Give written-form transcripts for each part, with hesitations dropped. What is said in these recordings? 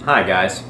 Hi guys,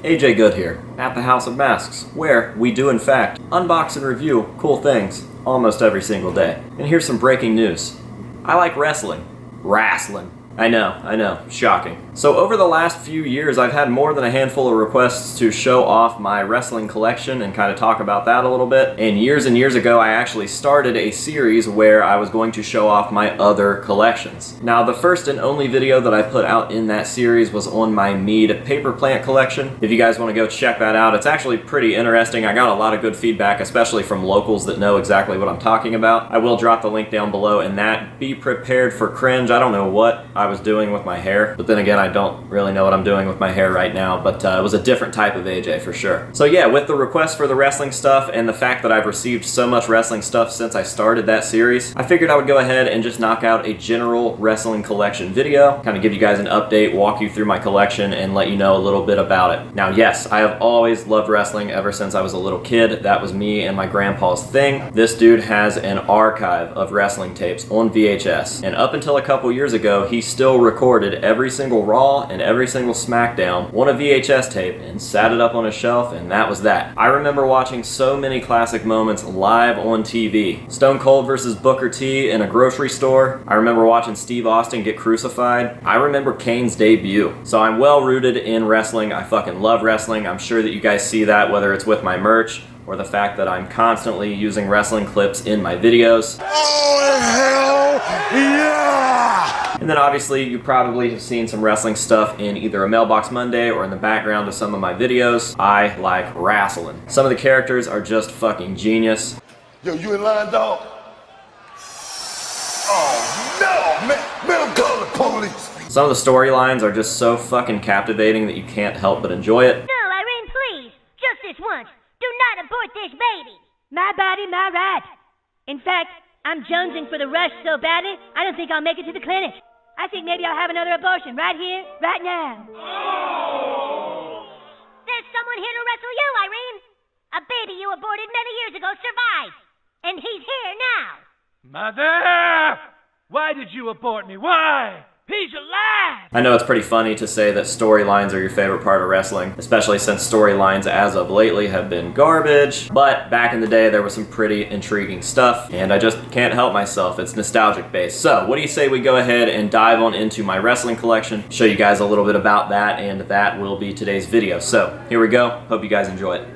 AJ Good here, at the House of Masks, where we do in fact unbox and review cool things almost every single day. And here's some breaking news. I like wrestling. Wrestling. I know, shocking. So over the last few years, I've had more than a handful of requests to show off my wrestling collection and kind of talk about that a little bit. And years ago, I actually started a series where I was going to show off my other collections. Now, the first and only video that I put out in that series was on my Mead paper plant collection. If you guys want to go check that out, it's actually pretty interesting. I got a lot of good feedback, especially from locals that know exactly what I'm talking about. I will drop the link down below, and that, be prepared for cringe. I don't know what I was doing with my hair, but then again, I don't really know what I'm doing with my hair right now, but it was a different type of AJ for sure. So yeah, with the request for the wrestling stuff and the fact that I've received so much wrestling stuff since I started that series, I figured I would go ahead and just knock out a general wrestling collection video, kind of give you guys an update, walk you through my collection, and let you know a little bit about it. Now yes, I have always loved wrestling ever since I was a little kid. That was me and my grandpa's thing. This dude has an archive of wrestling tapes on VHS, and up until a couple years ago, he still recorded every single Raw and every single SmackDown on a VHS tape and sat it up on a shelf, and that was that. I remember watching so many classic moments live on TV. Stone Cold versus Booker T in a grocery store. I remember watching Steve Austin get crucified. I remember Kane's debut. So I'm well rooted in wrestling. I fucking love wrestling. I'm sure that you guys see that, whether it's with my merch or the fact that I'm constantly using wrestling clips in my videos. Oh, hell yeah! And then obviously you probably have seen some wrestling stuff in either a Mailbox Monday or in the background of some of my videos. I like wrestling. Some of the characters are just fucking genius. Yo, you in line, dog? Oh, no, man, I'm calling the police. Some of the storylines are just so fucking captivating that you can't help but enjoy it. No, Irene, please. Just this once. Do not abort this baby. My body, my right. In fact, I'm jonesing for the rush so badly, I don't think I'll make it to the clinic. I think maybe I'll have another abortion right here, right now. Oh. There's someone here to wrestle you, Irene. A baby you aborted many years ago survived. And he's here now. Mother! Why did you abort me? Why? He's alive! I know it's pretty funny to say that storylines are your favorite part of wrestling, especially since storylines as of lately have been garbage, but back in the day there was some pretty intriguing stuff, and I just can't help myself. It's nostalgic based. So what do you say we go ahead and dive on into my wrestling collection, show you guys a little bit about that, and that will be today's video. So here we go. Hope you guys enjoy it.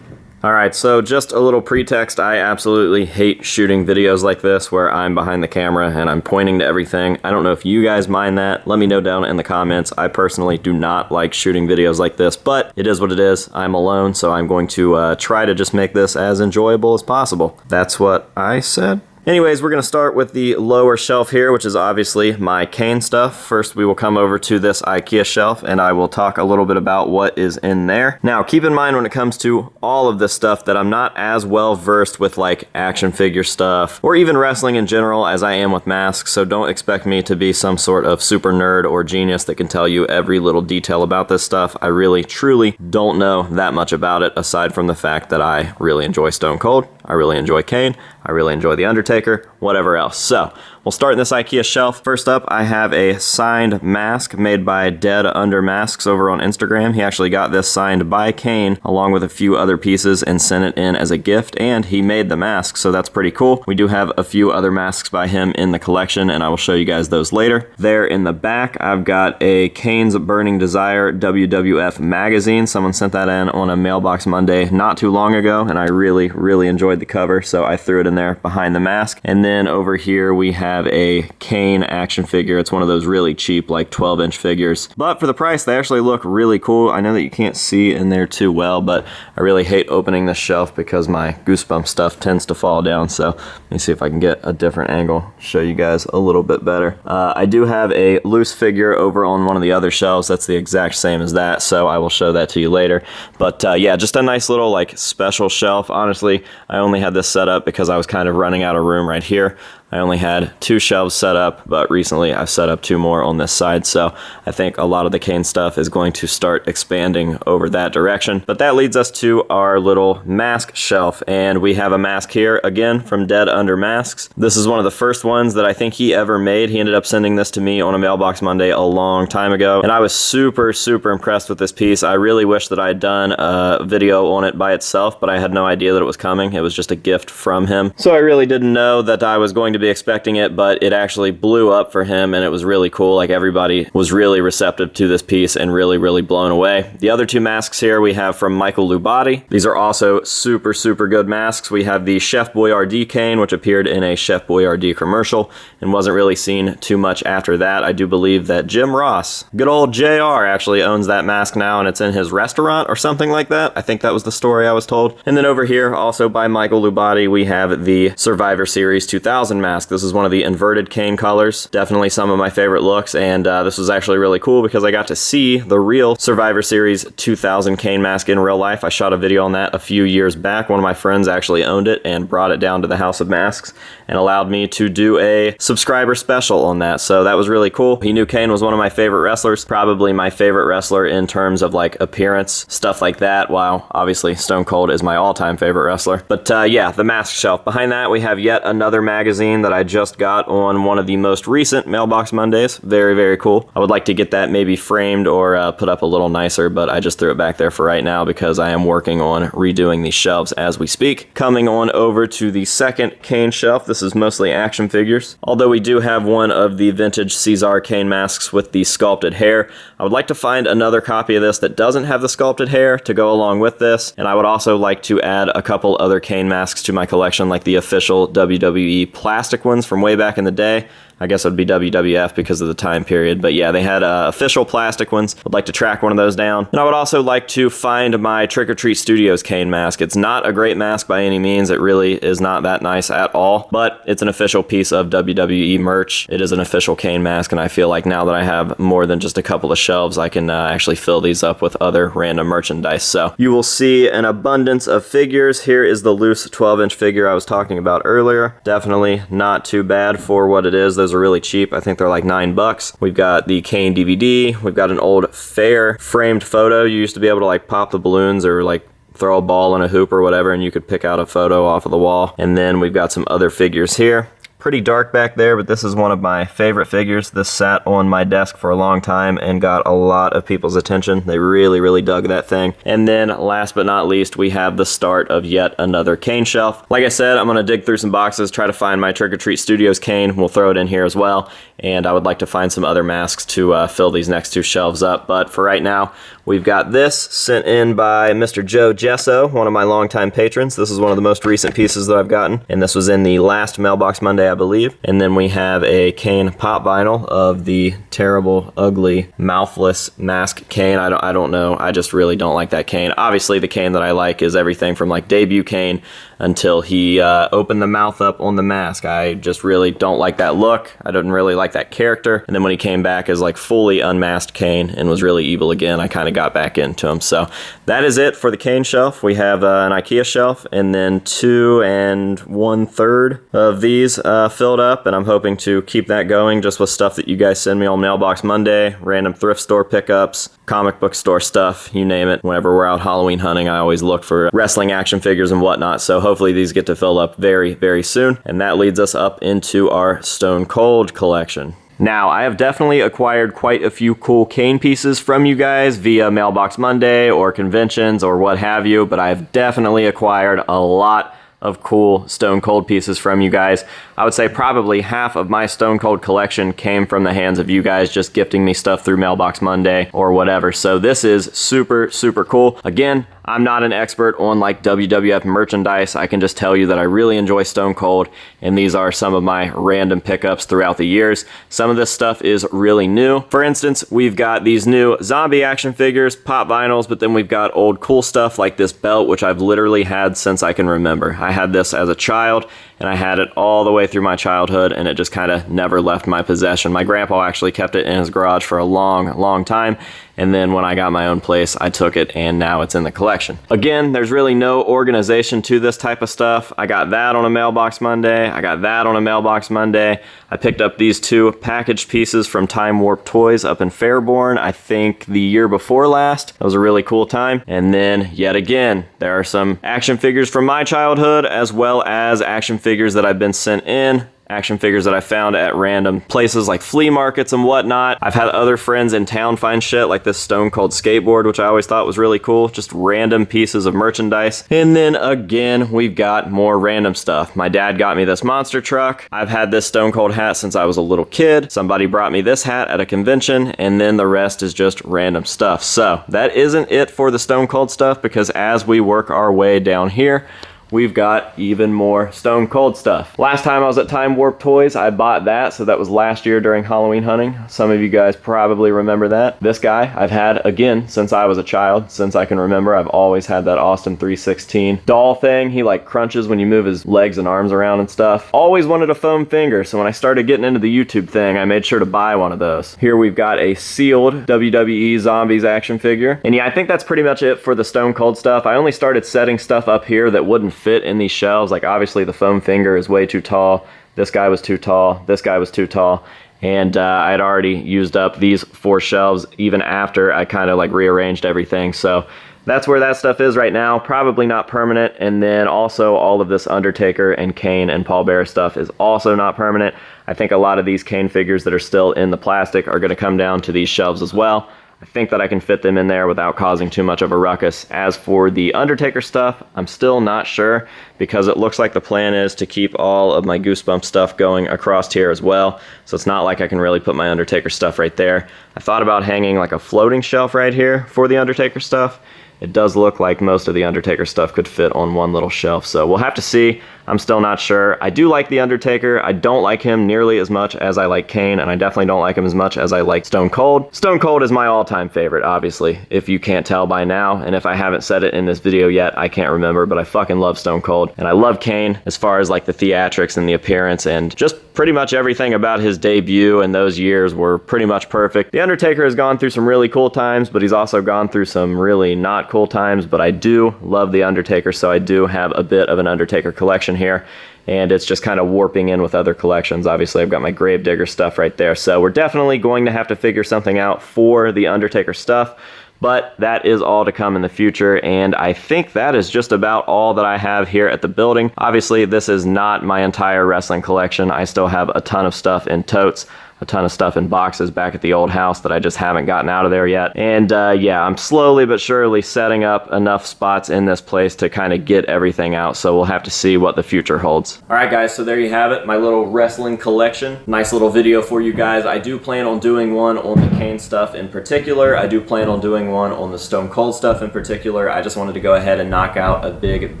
Alright, so just a little pretext. I absolutely hate shooting videos like this where I'm behind the camera and I'm pointing to everything. I don't know if you guys mind that. Let me know down in the comments. I personally do not like shooting videos like this, but it is what it is. I'm alone, so I'm going to try to just make this as enjoyable as possible. That's what I said. Anyways, we're going to start with the lower shelf here, which is obviously my Kane stuff. First, we will come over to this IKEA shelf, and I will talk a little bit about what is in there. Now, keep in mind when it comes to all of this stuff that I'm not as well versed with like action figure stuff, or even wrestling in general as I am with masks, so don't expect me to be some sort of super nerd or genius that can tell you every little detail about this stuff. I really, truly don't know that much about it, aside from the fact that I really enjoy Stone Cold, I really enjoy Kane, I really enjoy The Undertaker, whatever else. So, we'll start in this IKEA shelf. First up, I have a signed mask made by Dead Under Masks over on Instagram. He actually got this signed by Kane along with a few other pieces and sent it in as a gift, and he made the mask, so that's pretty cool. We do have a few other masks by him in the collection, and I will show you guys those later. There in the back, I've got a Kane's Burning Desire WWF magazine. Someone sent that in on a Mailbox Monday not too long ago, and I really, really enjoyed the cover, so I threw it in there behind the mask. And then over here we have a Kane action figure. It's one of those really cheap, like 12-inch figures. But for the price, they actually look really cool. I know that you can't see in there too well, but I really hate opening this shelf because my Goosebump stuff tends to fall down. So let me see if I can get a different angle, show you guys a little bit better. I do have a loose figure over on one of the other shelves that's the exact same as that, so I will show that to you later. But yeah, just a nice little like special shelf. Honestly, I only had this set up because I was kind of running out of room room right here. I only had 2 shelves set up, but recently I've set up 2 more on this side, so I think a lot of the Kane stuff is going to start expanding over that direction. But that leads us to our little mask shelf, and we have a mask here, again, from Dead Under Masks. This is one of the first ones that I think he ever made. He ended up sending this to me on a Mailbox Monday a long time ago, and I was super impressed with this piece. I really wish that I had done a video on it by itself, but I had no idea that it was coming. It was just a gift from him. So I really didn't know that I was going to be expecting it, but it actually blew up for him, and it was really cool. Like, everybody was really receptive to this piece and really blown away. The other 2 masks here we have from Michael Lubati. These are also super good masks. We have the Chef Boyardee cane, which appeared in a Chef Boyardee commercial and wasn't really seen too much after that. I do believe that Jim Ross, good old JR, actually owns that mask now, and it's in his restaurant or something like that. I think that was the story I was told. And then over here, also by Michael Lubati, we have the Survivor Series 2000 mask. This is one of the inverted cane colors. Definitely some of my favorite looks, and this was actually really cool because I got to see the real Survivor Series 2000 cane mask in real life. I shot a video on that a few years back. One of my friends actually owned it and brought it down to the House of Masks and allowed me to do a subscriber special on that, so that was really cool. He knew Kane was one of my favorite wrestlers, probably my favorite wrestler in terms of like appearance, stuff like that, while obviously Stone Cold is my all-time favorite wrestler. But yeah, the mask shelf. Behind that we have yet another magazine that I just got on one of the most recent Mailbox Mondays. Very cool. I would like to get that maybe framed or put up a little nicer, but I just threw it back there for right now because I am working on redoing these shelves as we speak. Coming on over to the second Kane shelf, this is mostly action figures. Although we do have one of the vintage Caesar Kane masks with the sculpted hair. I would like to find another copy of this that doesn't have the sculpted hair to go along with this, and I would also like to add a couple other Kane masks to my collection, like the official WWE plastic ones from way back in the day. I guess it would be WWF because of the time period. But yeah, they had official plastic ones. I'd like to track one of those down. And I would also like to find my Trick or Treat Studios Kane mask. It's not a great mask by any means. It really is not that nice at all. But it's an official piece of WWE merch. It is an official Kane mask, and I feel like now that I have more than just a couple of shelves, I can actually fill these up with other random merchandise. So you will see an abundance of figures. Here is the loose 12-inch figure I was talking about earlier. Definitely not too bad for what it is. Those are really cheap. I think they're like $9. We've got the Kane DVD. We've got an old Fair framed photo. You used to be able to like pop the balloons or like throw a ball in a hoop or whatever, and you could pick out a photo off of the wall. And then we've got some other figures here. Pretty dark back there, but this is one of my favorite figures. This sat on my desk for a long time and got a lot of people's attention. They really dug that thing. And then last but not least, we have the start of yet another Kane shelf. Like I said, I'm gonna dig through some boxes, try to find my Trick or Treat Studios Kane. We'll throw it in here as well. And I would like to find some other masks to fill these next 2 shelves up. But for right now, we've got this sent in by Mr. Joe Gesso, one of my longtime patrons. This is one of the most recent pieces that I've gotten, and this was in the last Mailbox Monday, I believe. And then we have a Kane pop vinyl of the terrible, ugly, mouthless mask Kane. I don't know. I just really don't like that Kane. Obviously, the Kane that I like is everything from like debut Kane until he opened the mouth up on the mask. I just really don't like that look. I didn't really like that character. And then when he came back as like fully unmasked Kane and was really evil again, I kind of got back into him. So that is it for the Kane shelf. We have an IKEA shelf and then 2 1/3 of these filled up, and I'm hoping to keep that going just with stuff that you guys send me on Mailbox Monday, random thrift store pickups, comic book store stuff, you name it. Whenever we're out Halloween hunting, I always look for wrestling action figures and whatnot, so hopefully these get to fill up very soon. And that leads us up into our Stone Cold collection. Now, I have definitely acquired quite a few cool Kane pieces from you guys via Mailbox Monday or conventions or what have you, but I have definitely acquired a lot of cool Stone Cold pieces from you guys. I would say probably half of my Stone Cold collection came from the hands of you guys just gifting me stuff through Mailbox Monday or whatever. So this is super cool. Again, I'm not an expert on like WWF merchandise. I can just tell you that I really enjoy Stone Cold, and these are some of my random pickups throughout the years. Some of this stuff is really new. For instance, we've got these new zombie action figures, pop vinyls, but then we've got old cool stuff like this belt, which I've literally had since I can remember. I had this as a child, and I had it all the way through my childhood, and it just kind of never left my possession. My grandpa actually kept it in his garage for a long time, And then when I got my own place, I took it and now it's in the collection. Again, there's really no organization to this type of stuff. I got that on a mailbox Monday. I got that on a mailbox Monday. I picked up these 2 packaged pieces from Time Warp Toys up in Fairborn, I think the year before last. That was a really cool time. And then yet again, there are some action figures from my childhood as well as action figures that I've been sent in. Action figures that I found at random places like flea markets and whatnot. I've had other friends in town find shit like this Stone Cold skateboard, which I always thought was really cool. Just random pieces of merchandise. And then again, we've got more random stuff. My dad got me this monster truck. I've had this Stone Cold hat since I was a little kid. Somebody brought me this hat at a convention, and then the rest is just random stuff. So that isn't it for the Stone Cold stuff, because as we work our way down here, we've got even more Stone Cold stuff. Last time I was at Time Warp Toys, I bought that, so that was last year during Halloween hunting. Some of you guys probably remember that. This guy I've had, again, since I was a child. Since I can remember, I've always had that Austin 316 doll thing. He like crunches when you move his legs and arms around and stuff. Always wanted a foam finger, so when I started getting into the YouTube thing, I made sure to buy one of those. Here we've got a sealed WWE Zombies action figure. And yeah, I think that's pretty much it for the Stone Cold stuff. I only started setting stuff up here that wouldn't fit in these shelves. Like obviously the foam finger is way too tall. This guy was too tall. This guy was too tall. And I had already used up these 4 shelves even after I kind of like rearranged everything. So that's where that stuff is right now. Probably not permanent. And then also all of this Undertaker and Kane and Paul Bearer stuff is also not permanent. I think a lot of these Kane figures that are still in the plastic are going to come down to these shelves as well. I think that I can fit them in there without causing too much of a ruckus. As for the Undertaker stuff, I'm still not sure, because it looks like the plan is to keep all of my Goosebumps stuff going across here as well. So it's not like I can really put my Undertaker stuff right there. I thought about hanging like a floating shelf right here for the Undertaker stuff. It does look like most of the Undertaker stuff could fit on one little shelf, so we'll have to see. I'm still not sure. I do like the Undertaker. I don't like him nearly as much as I like Kane, and I definitely don't like him as much as I like Stone Cold. Stone Cold is my all-time favorite, obviously, if you can't tell by now, and if I haven't said it in this video yet, I can't remember, but I fucking love Stone Cold. And I love Kane as far as like the theatrics and the appearance, and just pretty much everything about his debut and those years were pretty much perfect. The Undertaker has gone through some really cool times, but he's also gone through some really not cool times, but I do love the Undertaker, so I do have a bit of an Undertaker collection here, and it's just kind of warping in with other collections. Obviously, I've got my Gravedigger stuff right there, so we're definitely going to have to figure something out for the Undertaker stuff, but that is all to come in the future, and I think that is just about all that I have here at the building. Obviously, this is not my entire wrestling collection. I still have a ton of stuff in totes, a ton of stuff in boxes back at the old house that I just haven't gotten out of there yet. And yeah, I'm slowly but surely setting up enough spots in this place to kind of get everything out, so we'll have to see what the future holds. Alright guys, so there you have it, my little wrestling collection. Nice little video for you guys. I do plan on doing one on the Kane stuff in particular. I do plan on doing one on the Stone Cold stuff in particular. I just wanted to go ahead and knock out a big,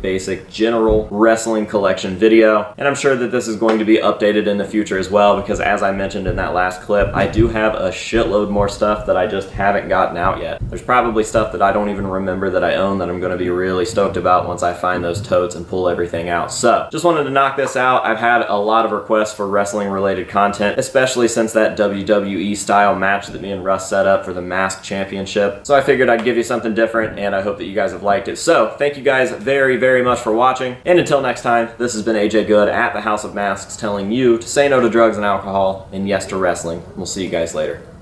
basic, general wrestling collection video. And I'm sure that this is going to be updated in the future as well, because as I mentioned in that last clip, I do have a shitload more stuff that I just haven't gotten out yet. There's probably stuff that I don't even remember that I own that I'm going to be really stoked about once I find those totes and pull everything out. So just wanted to knock this out. I've had a lot of requests for wrestling related content, especially since that WWE style match that me and Russ set up for the Mask Championship. So I figured I'd give you something different, and I hope that you guys have liked it. So thank you guys very, very much for watching, and until next time, this has been AJ Good at the House of Masks telling you to say no to drugs and alcohol and yes to wrestling. We'll see you guys later.